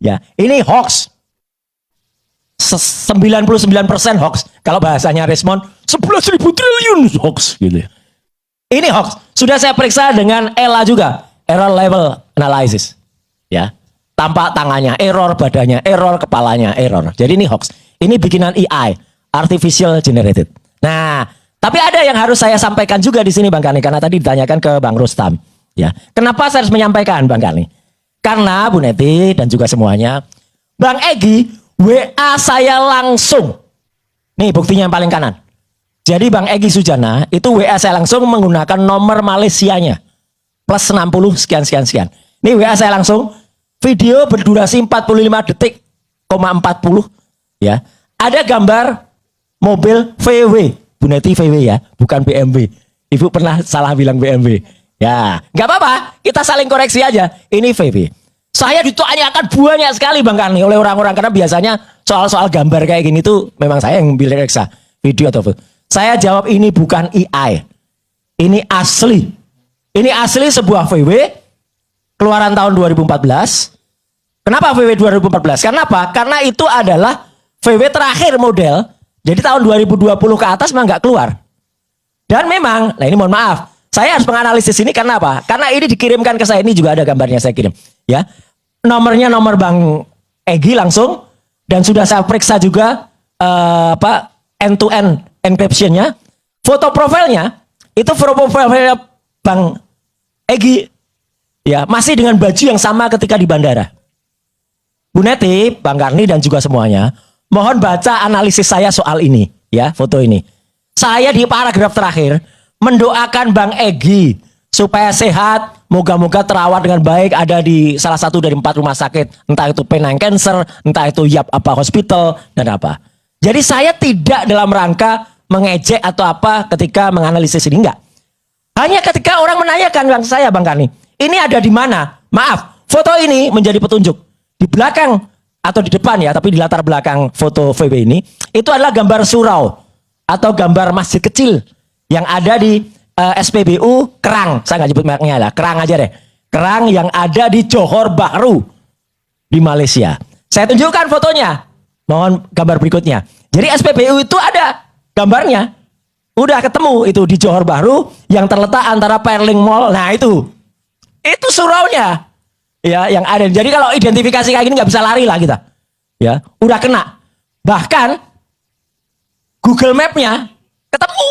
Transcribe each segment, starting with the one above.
Ya, ini hoax. 99% hoax. Kalau bahasanya Resmond, 11.000 triliun hoax gitu. Ini hoax. Sudah saya periksa dengan ELA juga, error level analysis. Ya. Tampak tangannya, error badannya, error kepalanya, error. Jadi ini hoax. Ini bikinan AI, artificial generated. Nah, tapi ada yang harus saya sampaikan juga di sini Bang Karni, karena tadi ditanyakan ke Bang Rustam. Ya, kenapa saya harus menyampaikan Bang Karni? Karena Bu Neti dan juga semuanya, Bang Egy WA saya langsung. Nih buktinya yang paling kanan. Jadi Bang Egy Sujana itu WA saya langsung menggunakan nomor Malaysianya. Plus 60 sekian sekian sekian. Ini WA saya langsung. Video berdurasi 45 detik, 40 ya. Ada gambar mobil VW, Bu Neti VW ya, bukan BMW. Ibu pernah salah bilang BMW. Ya, nggak apa-apa, kita saling koreksi aja. Ini VW. Saya ditanyakan banyak sekali Bang Karni oleh orang-orang karena biasanya soal-soal gambar kayak gini tuh memang saya yang pilih reksa video atau foto. Saya jawab ini bukan AI. Ini asli. Ini asli sebuah VW keluaran tahun 2014. Kenapa VW 2014? Karena apa? Karena itu adalah VW terakhir model. Jadi tahun 2020 ke atas memang nggak keluar. Dan memang, nah ini mohon maaf, saya harus menganalisis ini karena apa? Karena ini dikirimkan ke saya, ini juga ada gambarnya saya kirim. Ya, nomornya nomor Bang Egy langsung, dan sudah saya periksa juga end-to-end encryption-nya. Foto profilnya itu foto profilnya Bang Egy. Ya, masih dengan baju yang sama ketika di bandara. Bu Neti, Bang Karni dan juga semuanya, mohon baca analisis saya soal ini, ya, foto ini. Saya di paragraf terakhir mendoakan Bang Egy supaya sehat, moga-moga terawat dengan baik, ada di salah satu dari 4 rumah sakit, entah itu Penang Cancer, entah itu Yap apa Hospital dan apa. Jadi saya tidak dalam rangka mengejek atau apa ketika menganalisis ini, enggak. Hanya ketika orang menanyakan Bang saya, Bang Karni, ini ada di mana? Maaf, foto ini menjadi petunjuk. Di belakang atau di depan ya, tapi di latar belakang foto VW ini, itu adalah gambar surau atau gambar masjid kecil yang ada di SPBU Kerang. Saya nggak nyebut mereknya lah, Kerang aja deh. Kerang yang ada di Johor Bahru di Malaysia. Saya tunjukkan fotonya. Mohon gambar berikutnya. Jadi SPBU itu ada gambarnya. Udah ketemu itu di Johor Bahru yang terletak antara Perling Mall. Nah itu suraunya. Ya, yang ada. Jadi kalau identifikasi kayak gini nggak bisa lari lah kita. Ya, udah kena. Bahkan Google Map-nya ketemu.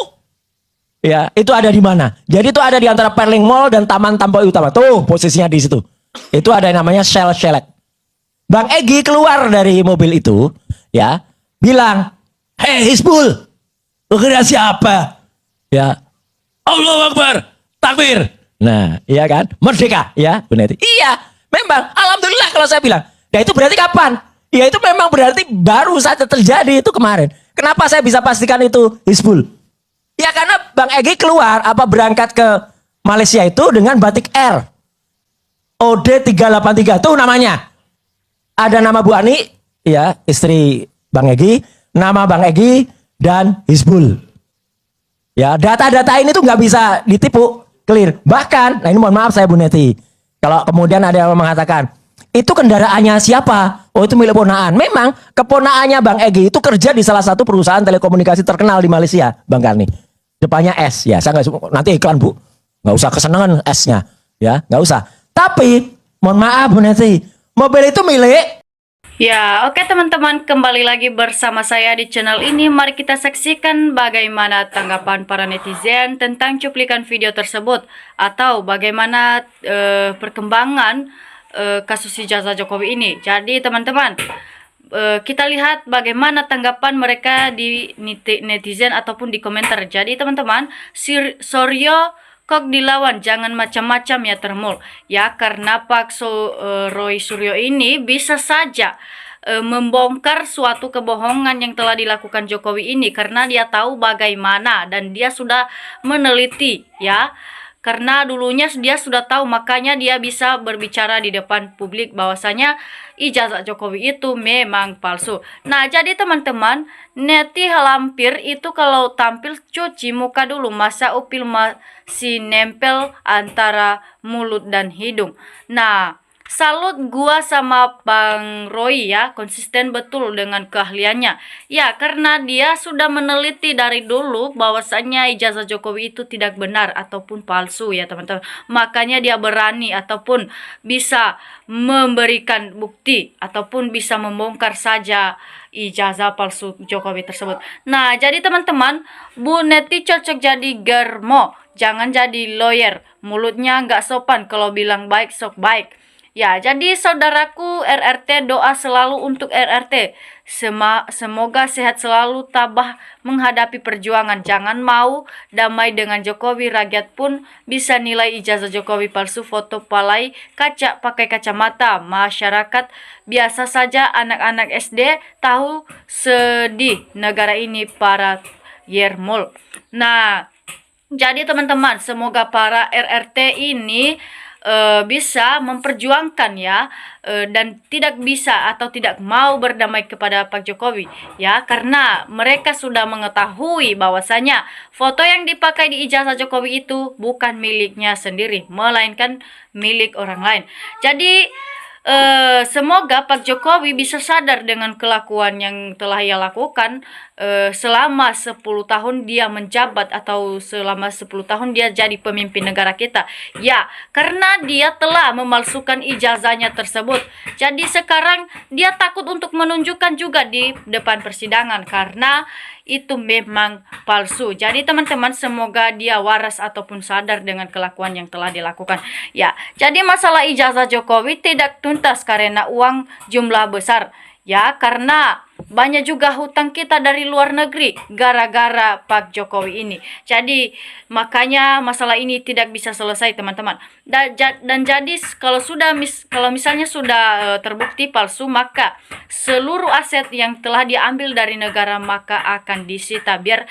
Ya, itu ada di mana? Jadi itu ada di antara Perling Mall dan Taman Tambak Utama. Tuh posisinya di situ. Itu ada yang namanya Shell Shelet. Bang Egy keluar dari mobil itu, ya, bilang, "Hei Hizbul, lu kira siapa?" Ya, "Allahu Akbar, takbir." Nah, iya kan? Merdeka, ya, benar. Iya, memang. Alhamdulillah kalau saya bilang. Ya itu berarti kapan? Ya itu memang berarti baru saja terjadi itu kemarin. Kenapa saya bisa pastikan itu Hizbul? Ya karena Bang Egy keluar berangkat ke Malaysia itu dengan batik R. OD383 itu namanya. Ada nama Bu Ani, ya, istri Bang Egy, nama Bang Egy dan Hizbul. Ya, data-data ini tuh nggak bisa ditipu, clear. Bahkan, nah ini mohon maaf saya Bu Neti. Kalau kemudian ada yang mengatakan, itu kendaraannya siapa? Oh itu milik ponakan. Memang keponakannya Bang Egy itu kerja di salah satu perusahaan telekomunikasi terkenal di Malaysia, Bang Karni. Depannya S, ya saya nggak, nanti iklan Bu. Nggak usah kesenangan S-nya, ya nggak usah. Tapi, mohon maaf Bu Neti, mobil itu milik. Ya, oke teman-teman, kembali lagi bersama saya di channel ini. Mari kita saksikan bagaimana tanggapan para netizen tentang cuplikan video tersebut, atau bagaimana perkembangan kasus ijazah Jokowi ini. Jadi teman-teman, kita lihat bagaimana tanggapan mereka di netizen ataupun di komentar. Jadi teman-teman, Suryo kok dilawan, jangan macam-macam ya Termul. Ya, karena Pak Roy Suryo ini bisa saja membongkar suatu kebohongan yang telah dilakukan Jokowi ini, karena dia tahu bagaimana dan dia sudah meneliti, ya. Karena dulunya dia sudah tahu, makanya dia bisa berbicara di depan publik bahwasanya ijazah Jokowi itu memang palsu. Nah, jadi teman-teman, neti lampir itu kalau tampil cuci muka dulu, masa upil masih nempel antara mulut dan hidung. Nah, salut gua sama Bang Roy ya, konsisten betul dengan keahliannya. Ya, karena dia sudah meneliti dari dulu bahwasanya ijazah Jokowi itu tidak benar ataupun palsu ya teman-teman. Makanya dia berani ataupun bisa memberikan bukti ataupun bisa membongkar saja ijazah palsu Jokowi tersebut. Nah, jadi teman-teman, Bu Neti cocok jadi germo, jangan jadi lawyer. Mulutnya nggak sopan, kalau bilang baik sok baik. Ya, jadi saudaraku RRT, doa selalu untuk RRT. Semoga sehat selalu, tabah menghadapi perjuangan. Jangan mau damai dengan Jokowi, rakyat pun bisa nilai ijazah Jokowi palsu, foto palai, kaca pakai kacamata. Masyarakat biasa saja, anak-anak SD tahu sedih negara ini para yermul. Nah, jadi teman-teman, semoga para RRT ini bisa memperjuangkan ya, dan tidak bisa atau tidak mau berdamai kepada Pak Jokowi ya, karena mereka sudah mengetahui bahwasanya foto yang dipakai di ijazah Jokowi itu bukan miliknya sendiri, melainkan milik orang lain. Jadi semoga Pak Jokowi bisa sadar dengan kelakuan yang telah ia lakukan selama 10 tahun dia menjabat atau selama 10 tahun dia jadi pemimpin negara kita. Ya, karena dia telah memalsukan ijazahnya tersebut. Jadi sekarang dia takut untuk menunjukkan juga di depan persidangan karena itu memang palsu. Jadi teman-teman, semoga dia waras ataupun sadar dengan kelakuan yang telah dilakukan. Ya, jadi masalah ijazah Jokowi tidak tuntas karena uang jumlah besar. Ya, karena banyak juga hutang kita dari luar negeri gara-gara Pak Jokowi ini. Jadi makanya masalah ini tidak bisa selesai teman-teman. Dan jadi kalau misalnya sudah terbukti palsu, maka seluruh aset yang telah diambil dari negara maka akan disita biar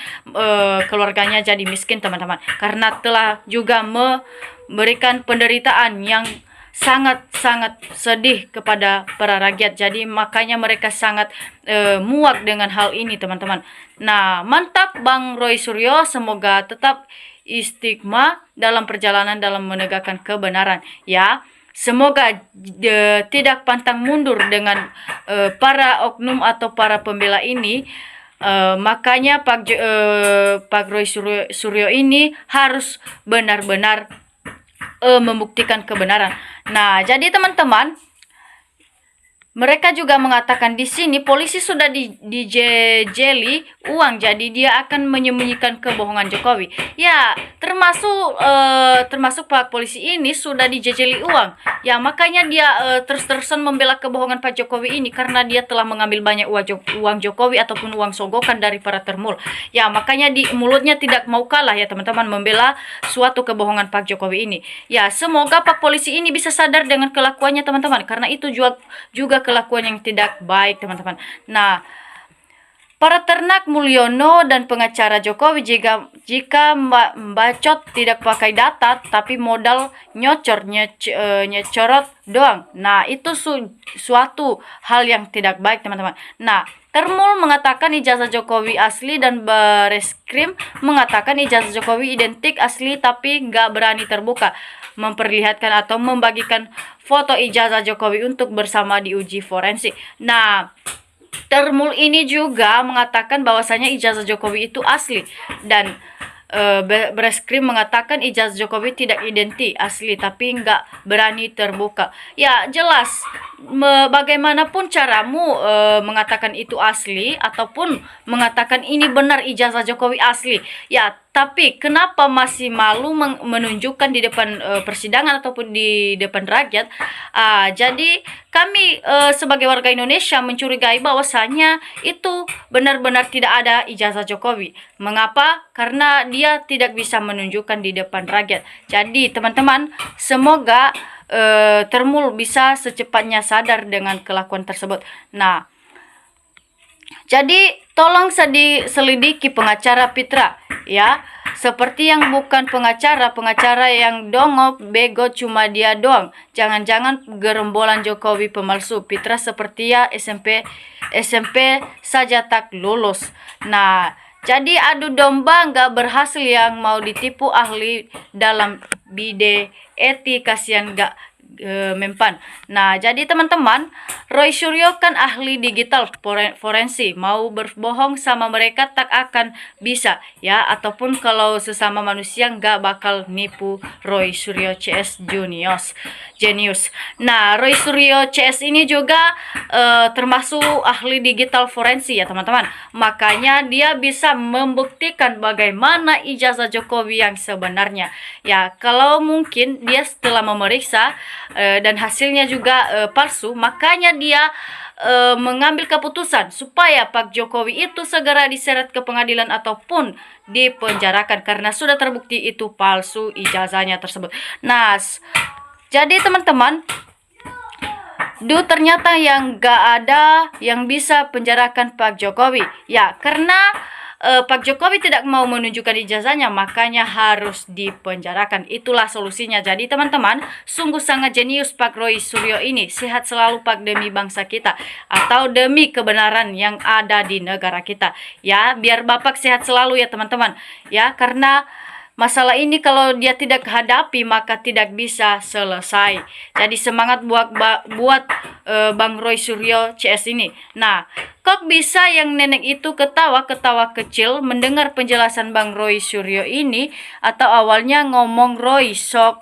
keluarganya jadi miskin teman-teman. Karena telah juga memberikan penderitaan yang sangat-sangat sedih kepada para rakyat. Jadi makanya mereka sangat muak dengan hal ini teman-teman. Nah, mantap Bang Roy Suryo, semoga tetap istiqomah dalam perjalanan dalam menegakkan kebenaran ya. Semoga tidak pantang mundur dengan para oknum atau para pembela ini. Makanya Pak Roy Suryo ini harus benar-benar membuktikan kebenaran. Nah, jadi teman-teman, mereka juga mengatakan di sini polisi sudah dijejeli uang, jadi dia akan menyembunyikan kebohongan Jokowi. Ya, termasuk Pak polisi ini sudah dijejeli uang. Ya, makanya dia terus-terusan membela kebohongan Pak Jokowi ini karena dia telah mengambil banyak uang Jokowi ataupun uang sogokan dari para termul. Ya, makanya di mulutnya tidak mau kalah ya teman-teman membela suatu kebohongan Pak Jokowi ini. Ya, semoga Pak polisi ini bisa sadar dengan kelakuannya teman-teman, karena itu juga kelakuan yang tidak baik teman-teman. Nah, para ternak Mulyono dan pengacara Jokowi jika bacot tidak pakai data tapi modal nyecorot doang. Nah, itu suatu hal yang tidak baik teman-teman. Nah, Termul mengatakan ijazah Jokowi asli dan Bareskrim mengatakan ijazah Jokowi identik asli tapi nggak berani terbuka memperlihatkan atau membagikan foto ijazah Jokowi untuk bersama diuji forensik. Nah, Termul ini juga mengatakan bahwasanya ijazah Jokowi itu asli dan Bareskrim mengatakan ijazah Jokowi tidak identik asli tapi nggak berani terbuka. Ya jelas, bagaimanapun caramu mengatakan itu asli ataupun mengatakan ini benar ijazah Jokowi asli, ya tapi kenapa masih malu menunjukkan di depan persidangan ataupun di depan rakyat? Jadi kami sebagai warga Indonesia mencurigai bahwasanya itu benar-benar tidak ada ijazah Jokowi. Mengapa? Karena dia tidak bisa menunjukkan di depan rakyat. Jadi teman-teman, semoga Termul bisa secepatnya sadar dengan kelakuan tersebut. Nah, jadi tolong selidiki pengacara Pitra ya. Seperti yang bukan pengacara yang dongop, bego cuma dia doang. Jangan-jangan gerombolan Jokowi pemalsu. Pitra seperti ya SMP saja tak lulus. Nah, jadi adu domba nggak berhasil yang mau ditipu ahli dalam bide eti, kasihan mempan. Nah, jadi teman-teman, Roy Suryo kan ahli digital forensik. Mau berbohong sama mereka tak akan bisa ya, ataupun kalau sesama manusia nggak bakal nipu Roy Suryo CS Genius. Nah, Roy Suryo CS ini juga termasuk ahli digital forensik ya teman-teman. Makanya dia bisa membuktikan bagaimana ijazah Jokowi yang sebenarnya. Ya, kalau mungkin dia setelah memeriksa dan hasilnya juga palsu, makanya dia mengambil keputusan supaya Pak Jokowi itu segera diseret ke pengadilan ataupun dipenjarakan karena sudah terbukti itu palsu ijazahnya tersebut. Nah, jadi teman-teman, ternyata yang gak ada yang bisa penjarakan Pak Jokowi. Ya, karena Pak Jokowi tidak mau menunjukkan ijazahnya, makanya harus dipenjarakan. Itulah solusinya. Jadi teman-teman, sungguh sangat jenius Pak Roy Suryo ini. Sehat selalu Pak, demi bangsa kita atau demi kebenaran yang ada di negara kita. Ya, biar Bapak sehat selalu ya teman-teman. Ya, karena masalah ini kalau dia tidak hadapi maka tidak bisa selesai. Jadi semangat buat Bang Roy Suryo CS ini. Nah, kok bisa yang nenek itu ketawa-ketawa kecil mendengar penjelasan Bang Roy Suryo ini, atau awalnya ngomong Roy sok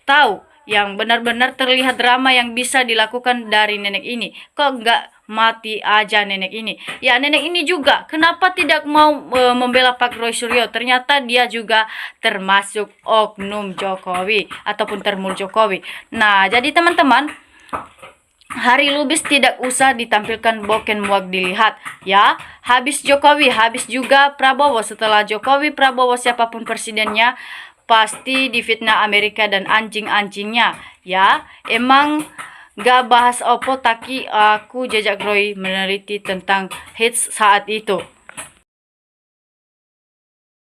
tahu yang benar-benar terlihat drama yang bisa dilakukan dari nenek ini. Kok nggak mati aja nenek ini? Ya, nenek ini juga kenapa tidak mau membela Pak Roy Suryo? Ternyata dia juga termasuk oknum Jokowi ataupun termul Jokowi. Nah, jadi teman-teman, Hari Lubis tidak usah ditampilkan boken muak dilihat ya. Habis Jokowi, habis juga Prabowo. Setelah Jokowi, Prabowo, siapapun presidennya pasti difitnah Amerika dan anjing-anjingnya ya. Emang gak bahas opo, tapi aku jejak Roy meneliti tentang hits saat itu.